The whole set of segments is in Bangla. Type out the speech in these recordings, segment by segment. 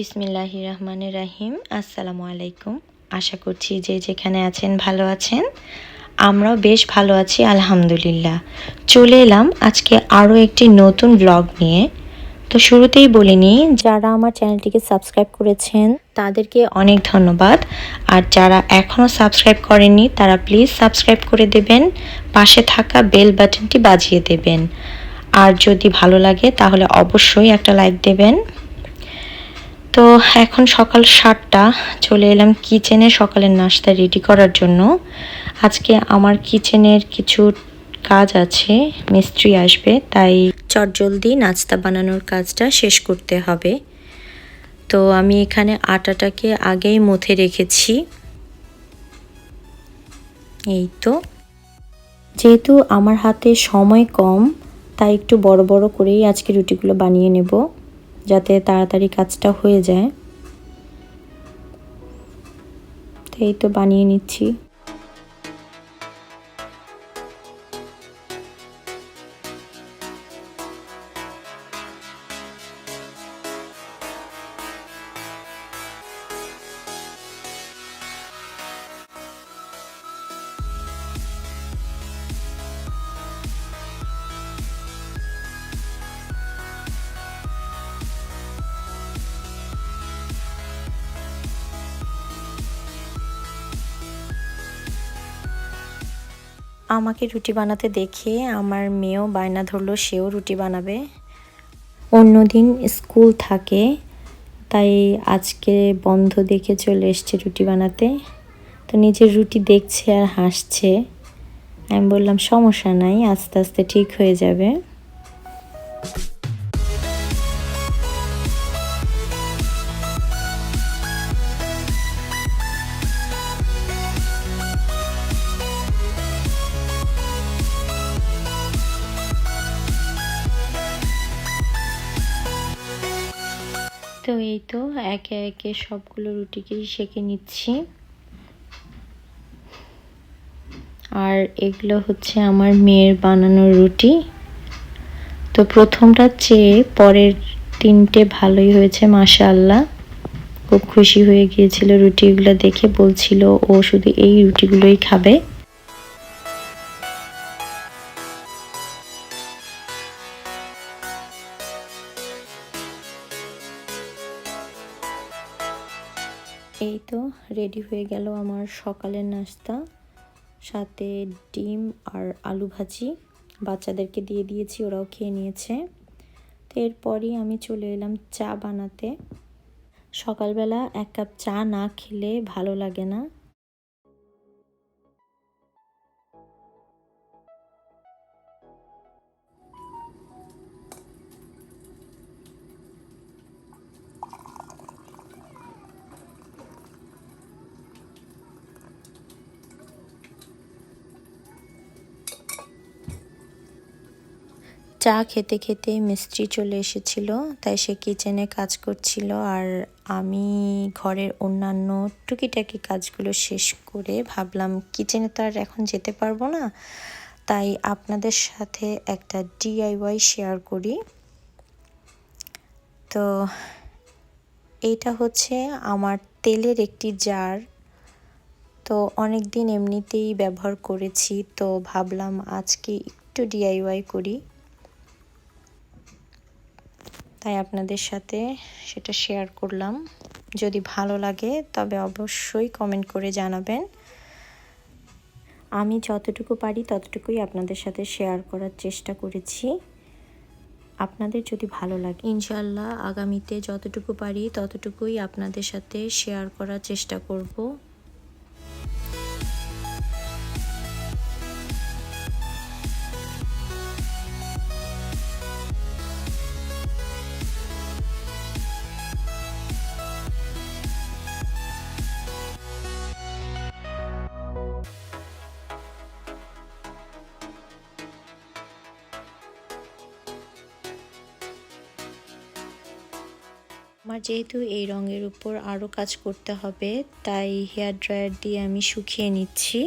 বিসমিল্লাহির রহমানির রহিম। আসসালামু আলাইকুম। আশা করছি যে যেখানে আছেন ভালো আছেন। আমরাও বেশ ভালো আছি আলহামদুলিল্লাহ। চলে এলাম আজকে আরও একটি নতুন ব্লগ নিয়ে। তো শুরুতেই বলে নিই, যারা আমার চ্যানেলটিকে সাবস্ক্রাইব করেছেন তাদেরকে অনেক ধন্যবাদ। আর যারা এখনও সাবস্ক্রাইব করেননি তারা প্লিজ সাবস্ক্রাইব করে দেবেন, পাশে থাকা বেল বাটনটি বাজিয়ে দেবেন। আর যদি ভালো লাগে তাহলে অবশ্যই একটা লাইক দেবেন। তো এখন সকাল 7টা, চলে এলাম কিচেনে সকালের নাস্তা রেডি করার জন্য। আজকে আমার কিচেনের কিছু কাজ আছে, মিস্ত্রি আসবে, তাই চটজলদি নাস্তা বানানোর কাজটা শেষ করতে হবে। তো আমি এখানে আটাটাকে আগেই মথে রেখেছি। এই তো, যেহেতু আমার হাতে সময় কম তাই একটু বড় বড় করেই আজকে রুটিগুলো বানিয়ে নেব, যাতে তাড়াতাড়ি কাজটা হয়ে যায়। তো এই তো বানিয়ে নিচ্ছি। আমাকে রুটি বানাতে দেখে আমার মেয়েও বায়না ধরলো সেও রুটি বানাবে। অন্যদিন স্কুল থাকে, তাই আজকে বন্ধ দেখে চলে এসছে রুটি বানাতে। তো নিজের রুটি দেখছে আর হাসছে। আমি বললাম সমস্যা নাই, আস্তে আস্তে ঠিক হয়ে যাবে। তো এই তো একে একে সবগুলো রুটিকেই সেঁকে নিচ্ছি। আর এগুলো হচ্ছে আমার মেয়ের বানানো রুটি। তো প্রথমটার চেয়ে পরের 3টে ভালোই হয়েছে মাশাআল্লাহ। খুব খুশি হয়ে গিয়েছিল রুটিগুলো দেখে, বলছিল ও শুধু এই রুটিগুলোই খাবে। এই তো রেডি হয়ে গেল আমার সকালের নাস্তা, সাথে ডিম আর আলু ভাজি। বাচ্চাদেরকে দিয়ে দিয়েছি, ওরাও খেয়ে নিয়েছে। তো এরপরই আমি চলে এলাম চা বানাতে। সকালবেলা 1 কাপ চা না খেলে ভালো লাগে না। চা খেতে খেতে মিস্ত্রি চলে এসেছিল, তাই সে কিচেনে কাজ করছিল। আর আমি ঘরের অন্যান্য টুকিটাকি কাজগুলো শেষ করে ভাবলাম কিচেনে তো আর এখন যেতে পারবো না, তাই আপনাদের সাথে একটা ডিআইওয়াই শেয়ার করি। তো এইটা হচ্ছে আমার তেলের একটি জার। তো অনেক দিন এমনিতেই ব্যবহার করেছি, তো ভাবলাম আজকে একটু ডিআইওয়াই করি, তাই আপনাদের সাথে সেটা শেয়ার করলাম। যদি ভালো লাগে তবে অবশ্যই কমেন্ট করে জানাবেন। আমি যতটুকু পারি ততটুকুই আপনাদের সাথে শেয়ার করার চেষ্টা করেছি। আপনাদের যদি ভালো লাগে ইনশাআল্লাহ আগামীতে যতটুকু পারি ততটুকুই আপনাদের সাথে শেয়ার করার চেষ্টা করব। আমার যেহেতু এই রঙের উপর আরও কাজ করতে হবে, তাই হেয়ার ড্রায়ার দিয়ে আমি শুকিয়ে নিচ্ছি।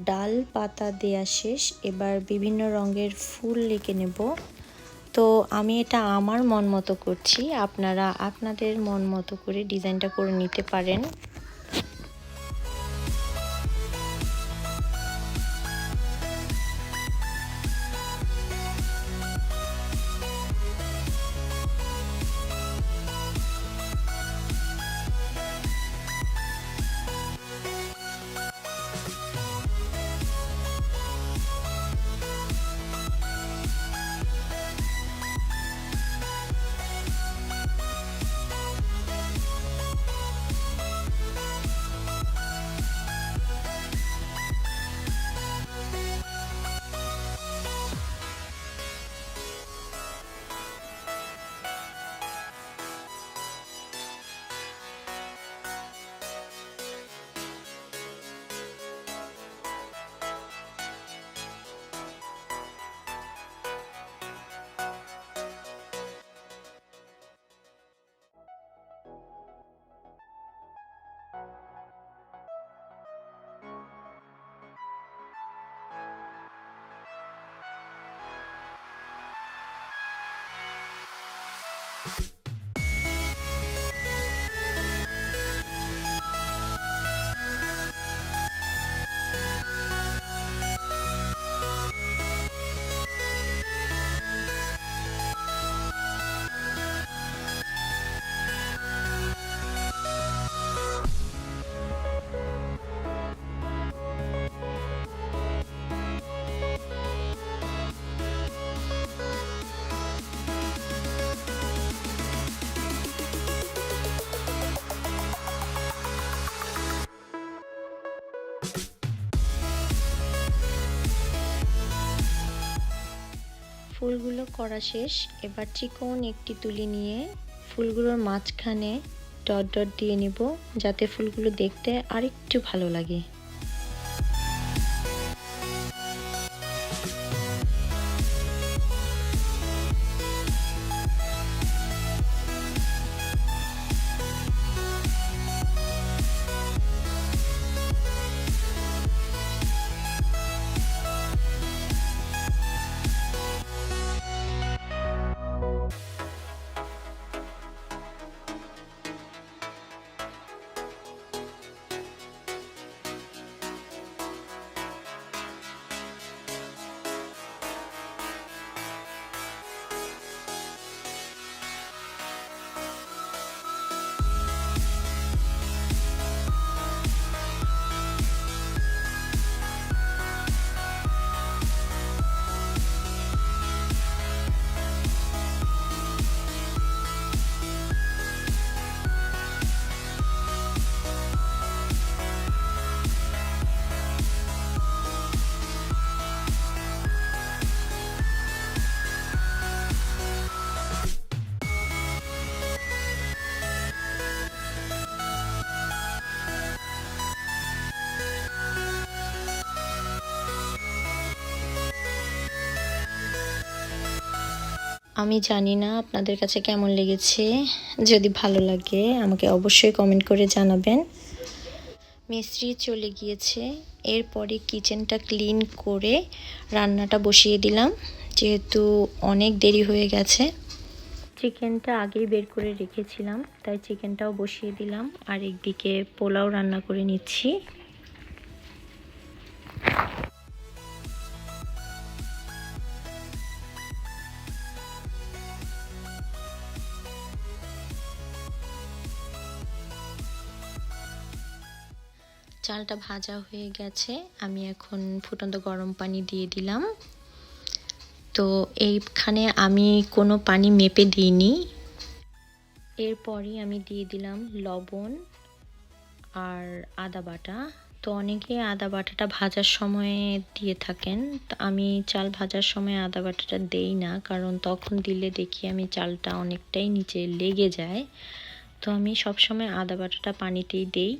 ডাল পাতা দেয়া শেষ, এবার বিভিন্ন রঙের ফুল এঁকে নেব। তো আমি এটা আমার মন মতো করছি, আপনারা আপনাদের মন মতো করে ডিজাইনটা করে নিতে পারেন। ফুলগুলো করা শেষ, এবার চিকন একটি তুলি নিয়ে ফুলগুলোর মাঝখানে ডট ডট দিয়ে নিব, যাতে ফুলগুলো দেখতে আরেকটু ভালো লাগে। আমি জানি না আপনাদের কাছে কেমন লেগেছে, যদি ভালো লাগে আমাকে অবশ্যই কমেন্ট করে জানাবেন। মিস্ত্রি চলে গিয়েছে, এরপরে কিচেনটা ক্লিন করে রান্নাটা বসিয়ে দিলাম, যেহেতু অনেক দেরি হয়ে গেছে। চিকেনটা আগেই বের করে রেখেছিলাম, তাই চিকেনটাও বসিয়ে দিলাম, আর একদিকে পোলাও রান্না করে নিচ্ছি। চালটা ভাজা হয়ে গেছে, আমি এখন ফুটন্ত গরম পানি দিয়ে দিলাম। তো এইখানে আমি কোনো পানি মেপে দিইনি। এরপরই আমি দিয়ে দিলাম লবণ আর আদা বাটা। তো অনেকে আদা বাটাটা ভাজার সময় দিয়ে থাকেন, তো আমি চাল ভাজার সময় আদা বাটাটা দেই না, কারণ তখন দিলে দেখি আমি চালটা অনেকটাই নিচে লেগে যায়। তো আমি সবসময় আদা বাটাটা পানিতেই দেই।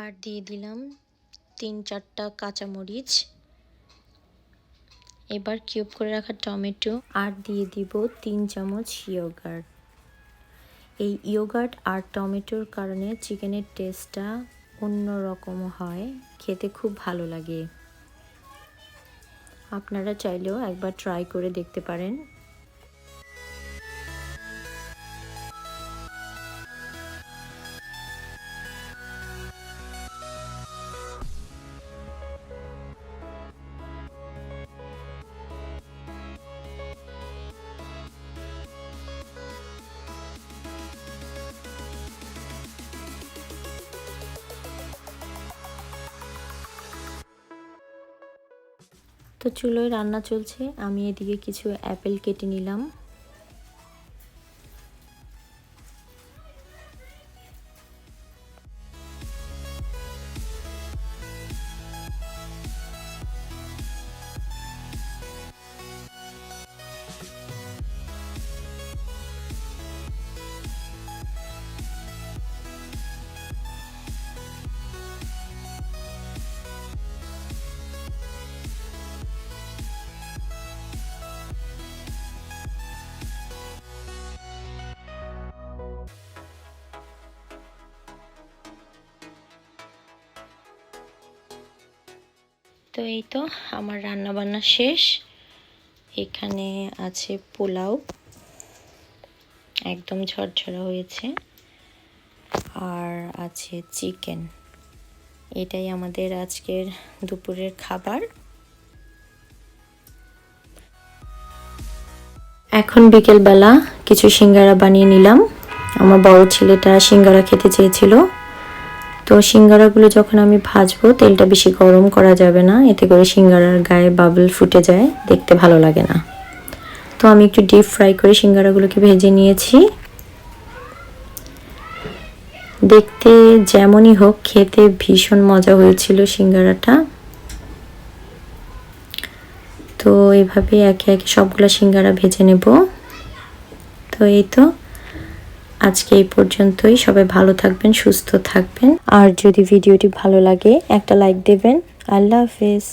আর দিয়ে দিলাম 3-4টা কাঁচামরিচ। এবার কিউব করে রাখা টমেটো আর দিয়ে দিব 3 চামচ ইয়োগার্ট। এই ইয়োগার্ট আর টমেটোর কারণে চিকেনের টেস্টটা অন্যরকম হয়, খেতে খুব ভালো লাগে। আপনারা চাইলেও একবার ট্রাই করে দেখতে পারেন। তো চুলোয় রান্না চলছে, আমি এদিকে কিছু অ্যাপেল কেটে নিলাম। তো এই তো আমার রান্না বান্না শেষ। এখানে আছে পোলাও, একদম ঝরঝরা হয়েছে, আর আছে চিকেন। এটাই আমাদের আজকের দুপুরের খাবার। এখন বিকেলবেলা কিছু সিঙ্গারা বানিয়ে নিলাম। আমার বড় ছেলেটা সিঙ্গারা খেতে চেয়েছিল, তো সিঙ্গারাগুলো যখন আমি ভাজবো তেলটা বেশি গরম করা যাবে না, এতে করে সিঙ্গারার গায়ে বাবল ফুটে যায়, দেখতে ভালো লাগে না। তো আমি একটু ডিপ ফ্রাই করে সিঙ্গারাগুলোকে ভেজে নিয়েছি। দেখতে যেমনই হোক, খেতে ভীষণ মজা হয়েছিল সিঙ্গারাটা। তো এইভাবে একে একে সবগুলো সিঙ্গারা ভেজে নেব। তো এই তো আজকে এই পর্যন্তই। সবাই ভালো থাকবেন, সুস্থ থাকবেন, আর যদি ভিডিওটি ভালো লাগে একটা লাইক দেবেন। আল্লাহ হাফেজ।